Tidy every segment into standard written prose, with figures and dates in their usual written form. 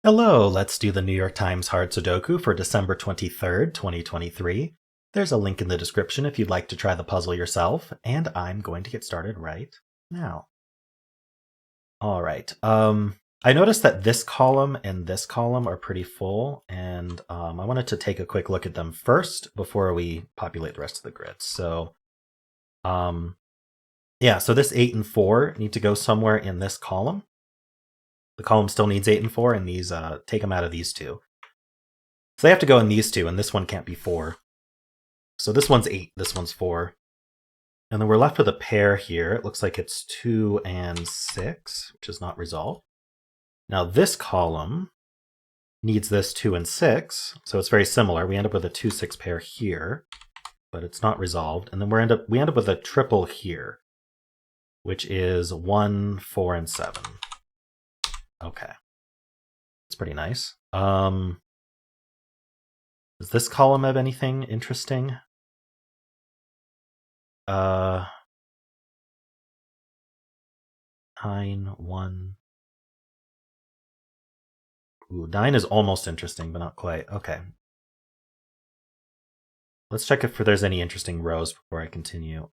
Hello, let's do the New York Times Hard Sudoku for December 23rd, 2023. There's a link in the description if you'd like to try the puzzle yourself, and I'm going to get started right now. All right. I noticed that this column and this column are pretty full, and I wanted to take a quick look at them first before we populate the rest of the grid. So, so this 8 and 4 need to go somewhere in this column. The column still needs 8 and 4, and these take them out of these two. So they have to go in these two, and this one can't be 4. So this one's 8, this one's 4. And then we're left with a pair here. It looks like it's 2 and 6, which is not resolved. Now this column needs this 2 and 6, so it's very similar. We end up with a 2-6 pair here, but it's not resolved. And then we end up with a triple here, which is 1, 4, and 7. Okay. It's pretty nice. Does this column have anything interesting? 9, 1. Ooh, 9 is almost interesting, but not quite. Okay. Let's check if there's any interesting rows before I continue.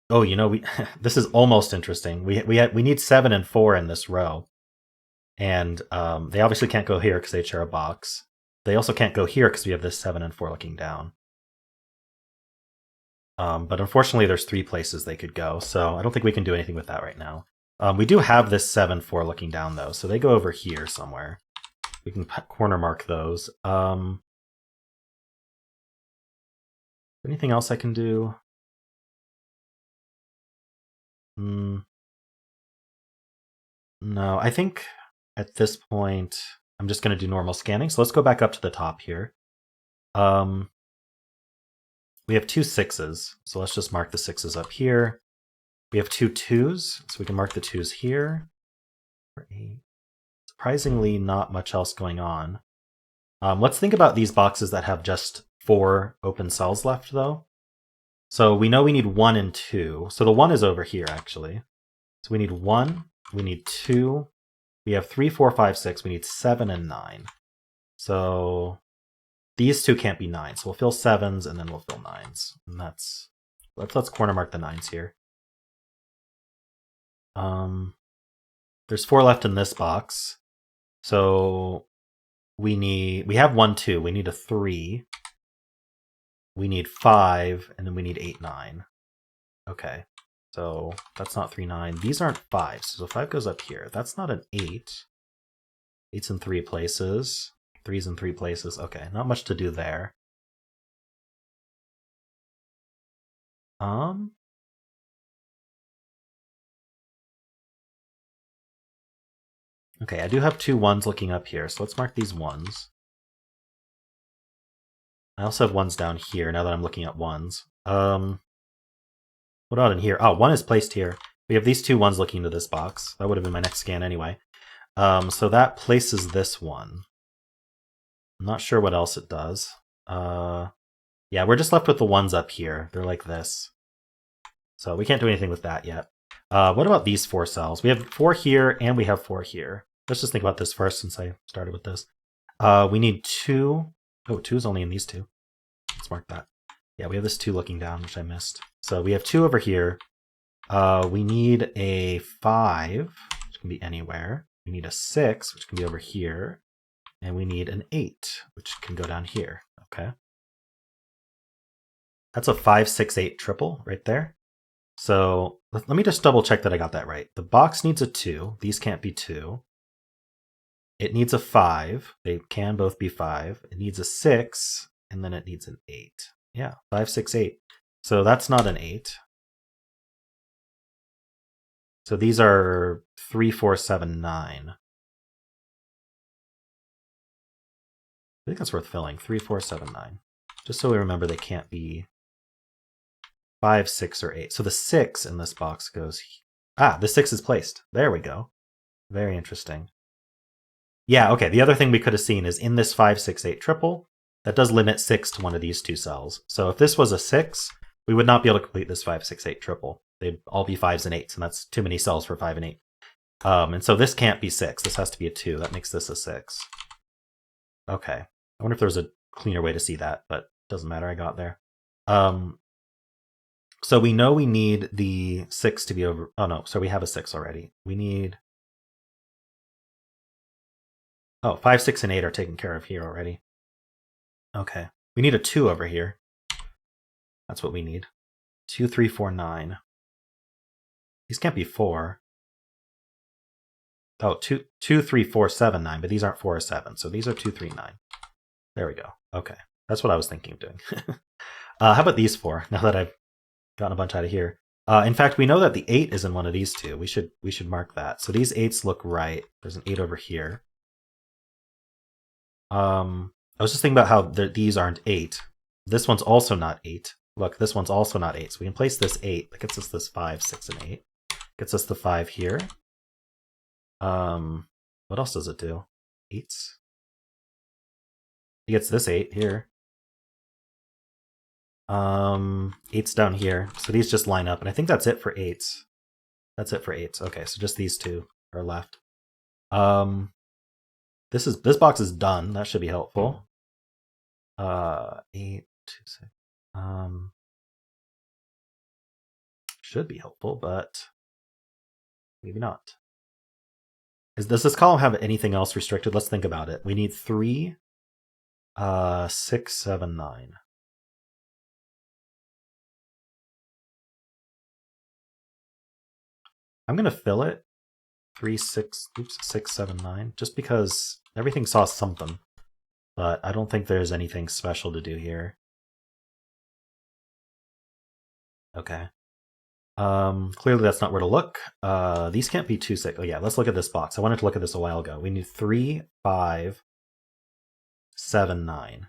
Oh, this is almost interesting. We need 7 and 4 in this row, and they obviously can't go here because they share a box. They also can't go here because we have this 7 and 4 looking down. But unfortunately, there's 3 places they could go, so I don't think we can do anything with that right now. We do have this 7, 4 looking down though, so they go over here somewhere. We can corner mark those. Anything else I can do? No, I think at this point, I'm just going to do normal scanning. So let's go back up to the top here. We have 2 6s, so let's just mark the 6s up here. We have 2 2s, so we can mark the 2s here. 8. Surprisingly, not much else going on. Let's think about these boxes that have just 4 open cells left, though. So we know we need 1 and 2. So the 1 is over here, actually. So we need 1, we need 2, we have 3, 4, 5, 6, we need 7 and 9. So these 2 can't be 9, so we'll fill 7s and then we'll fill 9s. And let's corner mark the 9s here. There's 4 left in this box. So we have 1, 2, we need a 3. We need 5, and then we need 8, 9. Okay, so that's not 3, 9. These aren't 5s, so 5 goes up here. That's not an 8. 8's in 3 places. 3's in 3 places. Okay, not much to do there. Okay, I do have 2 1s looking up here, so let's mark these 1s. I also have 1s down here now that I'm looking at 1s. What about in here? Oh, 1 is placed here. We have these 2 1s looking into this box. That would have been my next scan anyway. So that places this one. I'm not sure what else it does. Yeah, we're just left with the 1s up here. They're like this. So we can't do anything with that yet. What about these 4 cells? We have 4 here and we have 4 here. Let's just think about this first since I started with this. We need 2. Oh, 2 is only in these 2. Let's mark that. Yeah, we have this 2 looking down, which I missed. So we have 2 over here. We need a 5, which can be anywhere. We need a 6, which can be over here. And we need an 8, which can go down here. Okay. That's a 5, 6, 8 triple right there. So let me just double check that I got that right. The box needs a 2. These can't be 2. It needs a 5. They can both be 5. It needs a 6, and then it needs an 8. Yeah, 5, 6, 8. So that's not an 8. So these are 3, 4, 7, 9. I think that's worth filling. 3, 4, 7, 9. Just so we remember they can't be 5, 6, or 8. So the 6 in this box goes... the 6 is placed. There we go. Very interesting. Yeah, okay, the other thing we could have seen is in this 5, 6, 8 triple, that does limit 6 to one of these 2 cells. So if this was a 6, we would not be able to complete this 5, 6, 8 triple. They'd all be 5s and 8s, and that's too many cells for 5 and 8. And so this can't be 6. This has to be a 2. That makes this a 6. Okay. I wonder if there's a cleaner way to see that, but doesn't matter. I got there. So we know we need the 6 to be over. Oh, no. So we have a 6 already. We need. Oh, 5, 6, and 8 are taken care of here already. Okay. We need a 2 over here. That's what we need. 2, 3, 4, 9. These can't be 4. Oh, 2, 3, 4, 7, 9. But these aren't 4 or 7. So these are 2, 3, 9. There we go. Okay. That's what I was thinking of doing. How about these 4? Now that I've gotten a bunch out of here. In fact, we know that the 8 is in one of these two. We should mark that. So these 8s look right. There's an 8 over here. I was just thinking about how these aren't 8. This one's also not 8. Look, this one's also not 8. So we can place this 8. That gets us this 5, 6, and 8. Gets us the 5 here. What else does it do? 8s. It gets this 8 here. 8s down here. So these just line up, and I think that's it for 8s. That's it for 8s. Okay, so just these two are left. This box is done. That should be helpful. 8, 2, 6. Should be helpful, but maybe not. Does this column have anything else restricted? Let's think about it. We need 3, 6, 7, 9. I'm gonna fill it 3, 6, 7, 9, just because everything saw something, but I don't think there's anything special to do here. Okay. Clearly that's not where to look. These can't be 2, 6. Oh yeah, let's look at this box. I wanted to look at this a while ago. We need 3, 5, 7, 9.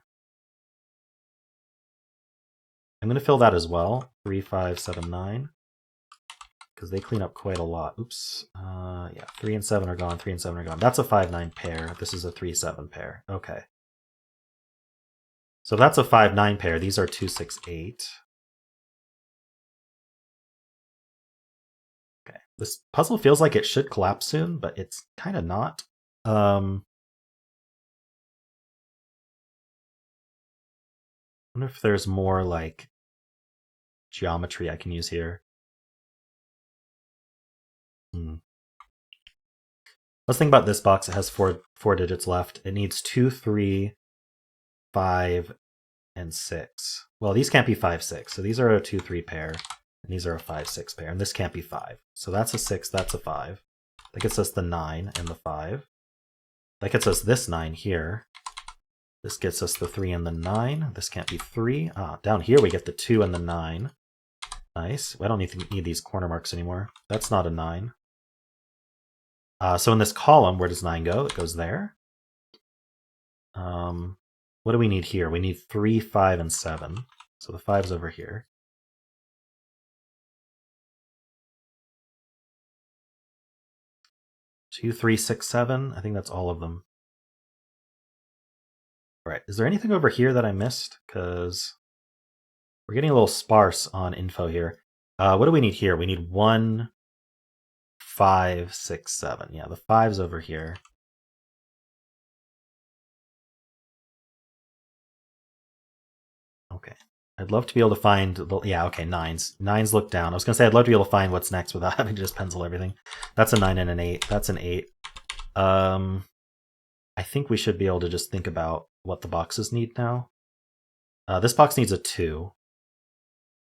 I'm gonna fill that as well. 3, 5, 7, 9. Because they clean up quite a lot. Oops. Yeah, 3 and 7 are gone. 3 and 7 are gone. That's a 5, 9 pair. This is a 3, 7 pair. Okay. So that's a 5, 9 pair. These are 2, 6, 8. Okay. This puzzle feels like it should collapse soon, but it's kind of not. I wonder if there's more like geometry I can use here. Let's think about this box. It has four digits left. It needs 2, 3, 5, and 6. Well, these can't be 5, 6. So these are a 2, 3 pair, and these are a 5, 6 pair, and this can't be 5. So that's a 6, that's a 5. That gets us the 9 and the 5. That gets us this 9 here. This gets us the 3 and the 9. This can't be 3. Down here we get the 2 and the 9. Nice. I don't need these corner marks anymore. That's not a 9. So in this column, where does 9 go? It goes there. What do we need here? We need 3, 5, and 7. So the 5's over here. Two, 3, 6, 7. I think that's all of them. All right. Is there anything over here that I missed? Because we're getting a little sparse on info here. What do we need here? We need 1, 5, 6, 7. Yeah, the 5's over here. Okay. I'd love to be able to find, yeah, okay, 9s. 9s look down. I was going to say I'd love to be able to find what's next without having to just pencil everything. That's a 9 and an 8. That's an 8. I think we should be able to just think about what the boxes need now. This box needs a 2.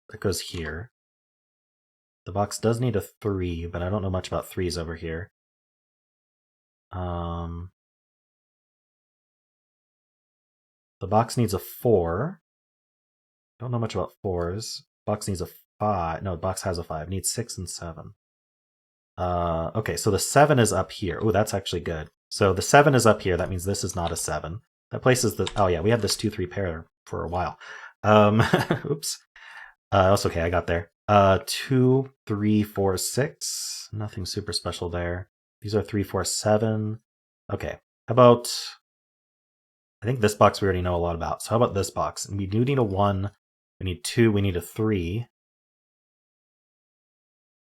That goes here. The box does need a 3, but I don't know much about 3s over here. The box needs a 4. Don't know much about 4s. Box needs a 5. No, the box has a 5. Needs 6 and 7. Okay, so the 7 is up here. Oh, that's actually good. So the 7 is up here. That means this is not a 7. That places the... Oh, yeah, we had this 2, 3 pair for a while. Oops. That's okay, I got there. 2, 3, 4, 6. Nothing super special there. These are 3, 4, 7. Okay, how about... I think this box we already know a lot about. So how about this box? And we do need a 1. We need 2. We need a 3.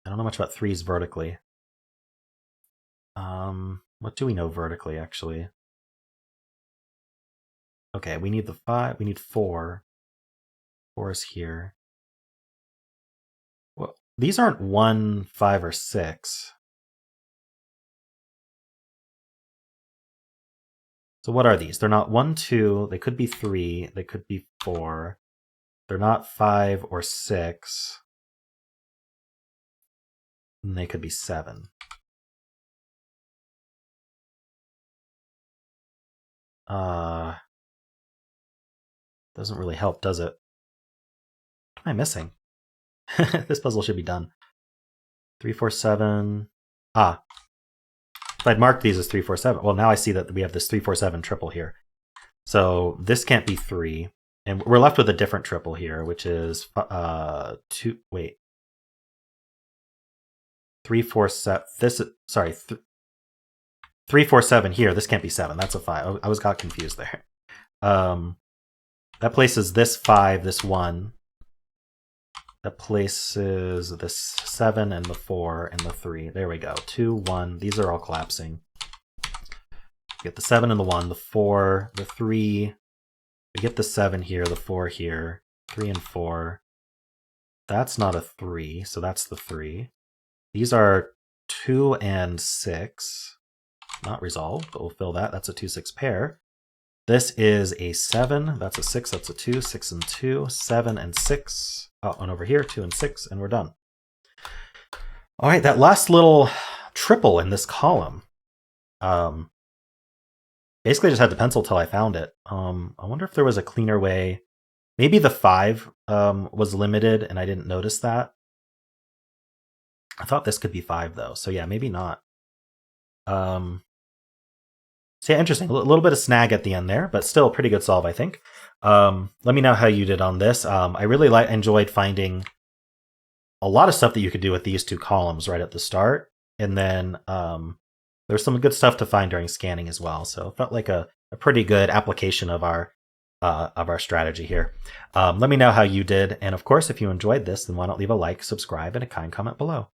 I don't know much about 3s vertically. What do we know vertically, actually? Okay, we need the 5. We need 4. 4 is here. Well, these aren't 1, 5, or 6. So what are these? They're not 1, 2. They could be 3. They could be 4. They're not 5 or 6. And they could be 7. Doesn't really help, does it? What am I missing? This puzzle should be done. 3, 4, 7. Ah. If I'd marked these as 3, 4, 7. Well, now I see that we have this 3, 4, 7 triple here. So this can't be 3. And we're left with a different triple here, which is 2. Wait. 3, 4, 7. This, sorry. 3, 4, 7 here. This can't be 7. That's a 5. I got confused there. That places this 5, this 1. That places this 7 and the 4 and the 3. There we go. 2, 1. These are all collapsing. Get the 7 and the 1, the 4, the 3. We get the 7 here, the 4 here, 3 and 4. That's not a 3, so that's the 3. These are 2 and 6. Not resolved, but we'll fill that. That's a 2, 6 pair. This is a 7. That's a 6. That's a 2. 6 and 2. 7 and 6. Oh, and over here, 2 and 6, and we're done. All right, that last little triple in this column. Basically just had to pencil till I found it. I wonder if there was a cleaner way. Maybe the 5 was limited and I didn't notice that. I thought this could be 5 though. So yeah, maybe not. So yeah, interesting. A little bit of snag at the end there, but still a pretty good solve, I think. Let me know how you did on this. I really enjoyed finding a lot of stuff that you could do with these 2 columns right at the start. And then there's some good stuff to find during scanning as well. So it felt like a pretty good application of our strategy here. Let me know how you did. And of course, if you enjoyed this, then why not leave a like, subscribe, and a kind comment below.